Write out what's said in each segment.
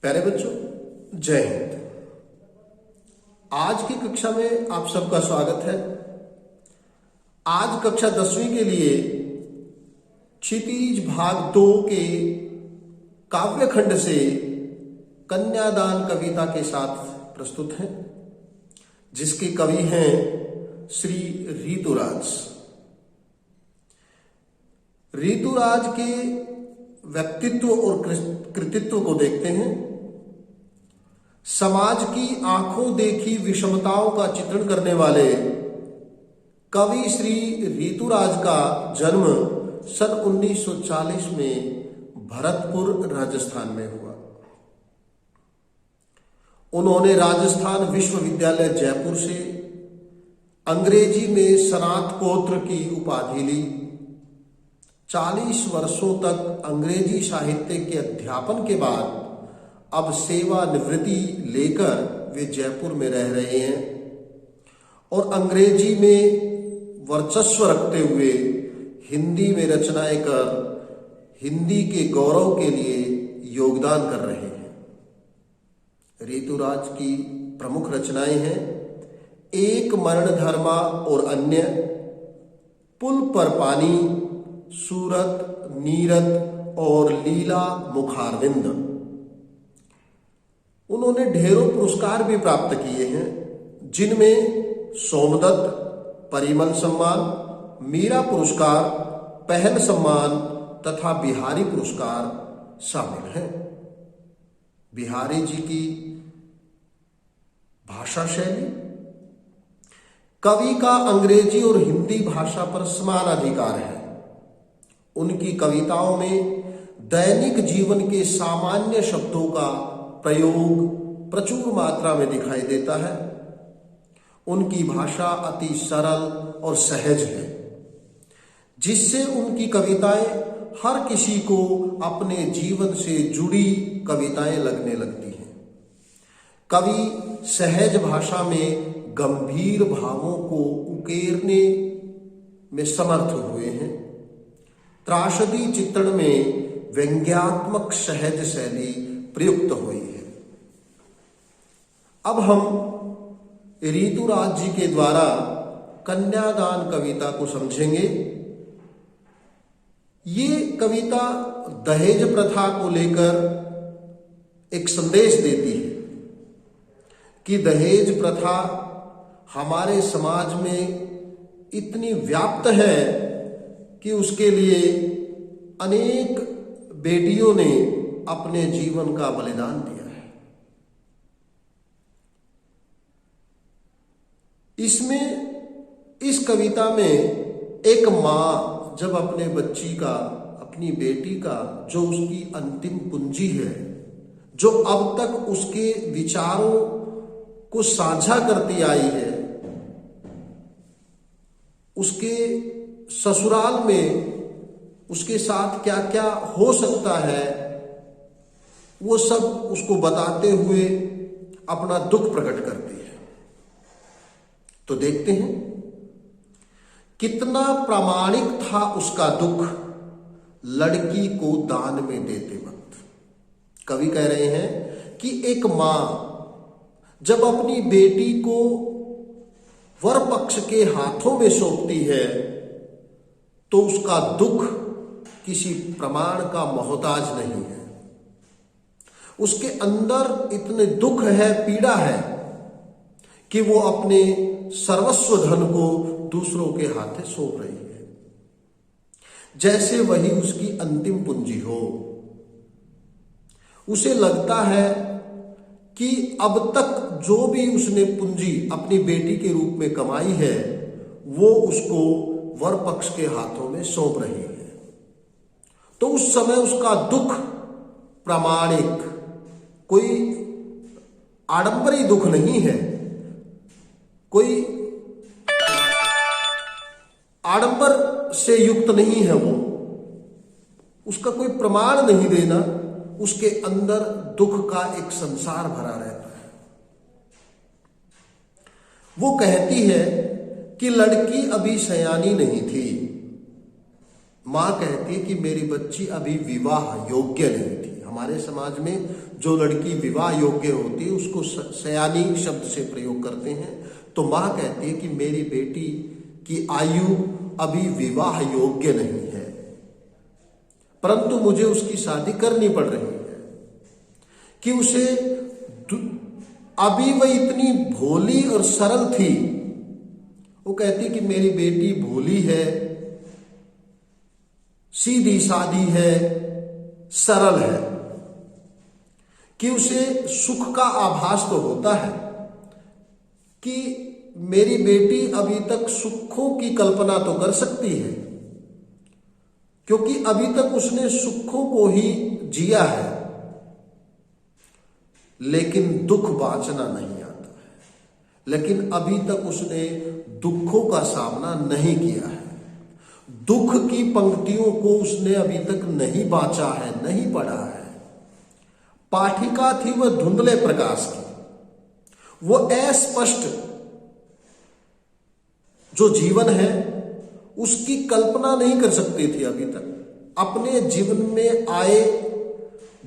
प्यारे बच्चों, जय हिंद। आज की कक्षा में आप सबका स्वागत है। आज कक्षा 10वीं के लिए क्षितिज भाग 2 के काव्यखंड से कन्यादान कविता के साथ प्रस्तुत हैं, जिसके कवि हैं श्री ऋतुराज। ऋतुराज के व्यक्तित्व और कृतित्व को देखते हैं। समाज की आंखों देखी विषमताओं का चित्रण करने वाले कवि श्री ऋतुराज का जन्म सन 1940 में भरतपुर राजस्थान में हुआ। उन्होंने राजस्थान विश्वविद्यालय जयपुर से अंग्रेजी में स्नातकोत्तर की उपाधि ली। 40 वर्षों तक अंग्रेजी साहित्य के अध्यापन के बाद अब सेवानिवृत्ति लेकर वे जयपुर में रह रहे हैं और अंग्रेजी में वर्चस्व रखते हुए हिंदी में रचनाएं कर हिंदी के गौरव के लिए योगदान कर रहे हैं। ऋतुराज की प्रमुख रचनाएं हैं एक मरण धर्मा और अन्य, पुल पर पानी, सूरत, नीरद और लीला मुखारविंद। उन्होंने ढेरों पुरस्कार भी प्राप्त किए हैं, जिनमें सोमदत्त, परिमल सम्मान, मीरा पुरस्कार, पहल सम्मान तथा बिहारी पुरस्कार शामिल हैं। बिहारी जी की भाषा शैली, कवि का अंग्रेजी और हिंदी भाषा पर समान अधिकार है। उनकी कविताओं में दैनिक जीवन के सामान्य शब्दों का प्रयोग प्रचुर मात्रा में दिखाई देता है। उनकी भाषा अति सरल और सहज है, जिससे उनकी कविताएं हर किसी को अपने जीवन से जुड़ी कविताएं लगने लगती हैं। कवि सहज भाषा में गंभीर भावों को उकेरने में समर्थ हुए हैं। त्रासदी चित्रण में व्यंग्यात्मक सहज शैली प्रयुक्त हुई है। अब हम ऋतुराज जी के द्वारा कन्यादान कविता को समझेंगे। ये कविता दहेज प्रथा को लेकर एक संदेश देती है कि दहेज प्रथा हमारे समाज में इतनी व्याप्त है कि उसके लिए अनेक बेटियों ने अपने जीवन का बलिदान दिया है। इस कविता में एक माँ जब अपने बच्ची का, अपनी बेटी का, जो उसकी अंतिम पूंजी है, जो अब तक उसके विचारों को साझा करती आई है, उसके ससुराल में उसके साथ क्या क्या हो सकता है, वो सब उसको बताते हुए अपना दुख प्रकट करती है। तो देखते हैं कितना प्रामाणिक था उसका दुख लड़की को दान में देते वक्त। कवि कह रहे हैं कि एक मां जब अपनी बेटी को वर पक्ष के हाथों में सौंपती है तो उसका दुख किसी प्रमाण का मोहताज नहीं है। उसके अंदर इतने दुख है, पीड़ा है कि वो अपने सर्वस्व धन को दूसरों के हाथे सौंप रही है, जैसे वही उसकी अंतिम पूंजी हो। उसे लगता है कि अब तक जो भी उसने पूंजी अपनी बेटी के रूप में कमाई है, वो उसको वर पक्ष के हाथों में सौंप रही है। तो उस समय उसका दुख प्रामाणिक, कोई आडंबरी दुख नहीं है, कोई आडंबर से युक्त नहीं है। वो उसका कोई प्रमाण नहीं देना, उसके अंदर दुख का एक संसार भरा रहता है। वो कहती है कि लड़की अभी सयानी नहीं थी। मां कहती है कि मेरी बच्ची अभी विवाह योग्य नहीं थी। हमारे समाज में जो लड़की विवाह योग्य होती है उसको सयानी शब्द से प्रयोग करते हैं। तो माँ कहती है कि मेरी बेटी की आयु अभी विवाह योग्य नहीं है, परंतु मुझे उसकी शादी करनी पड़ रही है कि उसे अभी वह इतनी भोली और सरल थी। वो कहती कि मेरी बेटी भोली है, सीधी सादी है, सरल है, कि उसे सुख का आभास तो होता है कि मेरी बेटी अभी तक सुखों की कल्पना तो कर सकती है, क्योंकि अभी तक उसने सुखों को ही जिया है, लेकिन दुख बांचना नहीं आता है। लेकिन अभी तक उसने दुखों का सामना नहीं किया है, दुख की पंक्तियों को उसने अभी तक नहीं बांचा है, नहीं पढ़ा है। पाठिका थी वह धुंधले प्रकाश की, वो अस्पष्ट जो जीवन है उसकी कल्पना नहीं कर सकती थी अभी तक। अपने जीवन में आए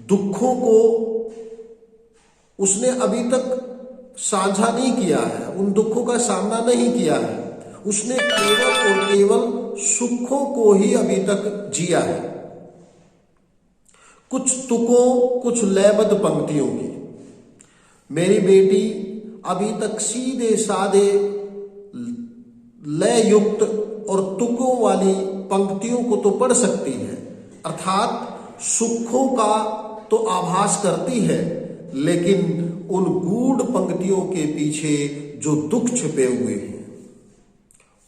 दुखों को उसने अभी तक साझा नहीं किया है, उन दुखों का सामना नहीं किया है। उसने केवल और केवल सुखों को ही अभी तक जिया है। कुछ तुकों, कुछ लयबद्ध पंक्तियों की मेरी बेटी अभी तक सीधे साधे लय युक्त और तुकों वाली पंक्तियों को तो पढ़ सकती है, अर्थात सुखों का तो आभास करती है, लेकिन उन गूढ़ पंक्तियों के पीछे जो दुख छिपे हुए हैं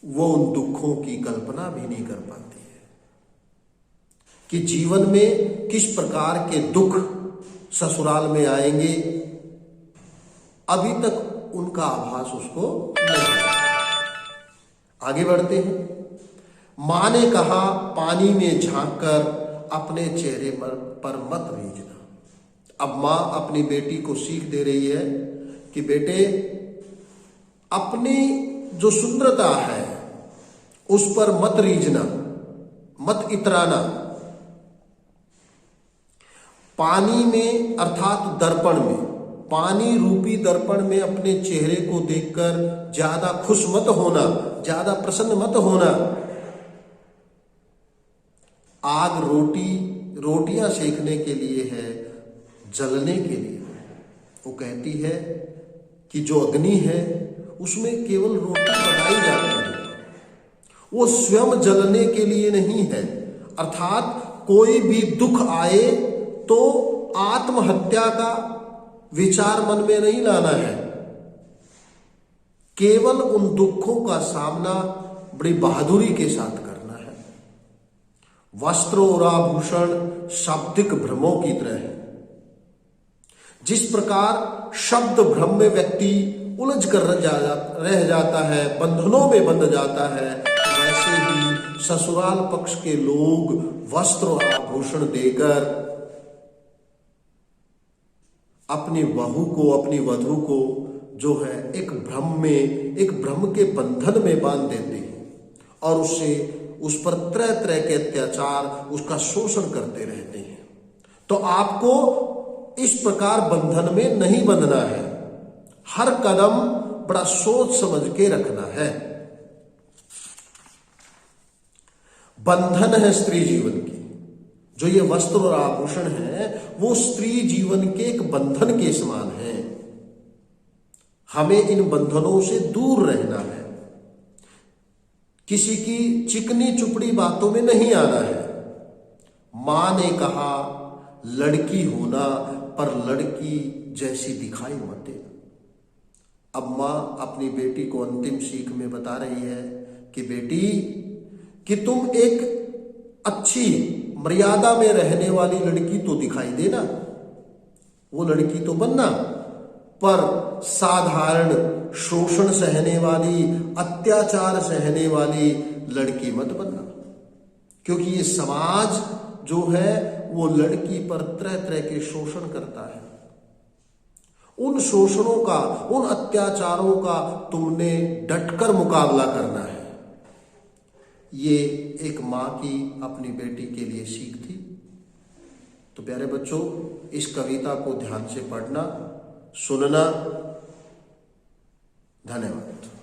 वो उन दुखों की कल्पना भी नहीं कर पाती है कि जीवन में किस प्रकार के दुख ससुराल में आएंगे। अभी तक उनका आभास उसको नहीं है। आगे बढ़ते हैं। मां ने कहा, पानी में झांककर अपने चेहरे पर मत भीजना। अब मां अपनी बेटी को सीख दे रही है कि बेटे, अपनी जो सुंदरता है उस पर मत रीझना, मत इतराना। पानी में अर्थात दर्पण में, पानी रूपी दर्पण में अपने चेहरे को देखकर ज्यादा खुश मत होना, ज्यादा प्रसन्न मत होना। आग रोटियां सेकने के लिए है, जलने के लिए। वो कहती है कि जो अग्नि है उसमें केवल रोटी बनाई जाती है, वो स्वयं जलने के लिए नहीं है। अर्थात कोई भी दुख आए तो आत्महत्या का विचार मन में नहीं लाना है, केवल उन दुखों का सामना बड़ी बहादुरी के साथ करना है। वस्त्र और आभूषण शाब्दिक भ्रमों की तरह है। जिस प्रकार शब्द भ्रम में व्यक्ति उलझ कर रह जाता है, बंधनों में बंध जाता है, वैसे ही ससुराल पक्ष के लोग वस्त्र और आभूषण देकर अपनी बहू को, अपनी वधू को जो है एक भ्रम के बंधन में बांध देते हैं और उस पर तरह तरह के अत्याचार, उसका शोषण करते रहते हैं। तो आपको इस प्रकार बंधन में नहीं बंधना है, हर कदम बड़ा सोच समझ के रखना है। बंधन है स्त्री जीवन की, जो ये वस्त्र और आभूषण है वो स्त्री जीवन के एक बंधन के समान है। हमें इन बंधनों से दूर रहना है, किसी की चिकनी चुपड़ी बातों में नहीं आना है। मां ने कहा, लड़की होना पर लड़की जैसी दिखाई मत देना। अब मां अपनी बेटी को अंतिम सीख में बता रही है कि बेटी, कि तुम एक अच्छी मर्यादा में रहने वाली लड़की तो दिखाई देना, वो लड़की तो बनना, पर साधारण शोषण सहने वाली, अत्याचार सहने वाली लड़की मत बनना। क्योंकि ये समाज जो है वो लड़की पर तरह तरह के शोषण करता है। उन शोषणों का, उन अत्याचारों का तुमने डटकर मुकाबला करना है। ये एक मां की अपनी बेटी के लिए सीख थी। तो प्यारे बच्चों, इस कविता को ध्यान से पढ़ना, सुनना। धन्यवाद।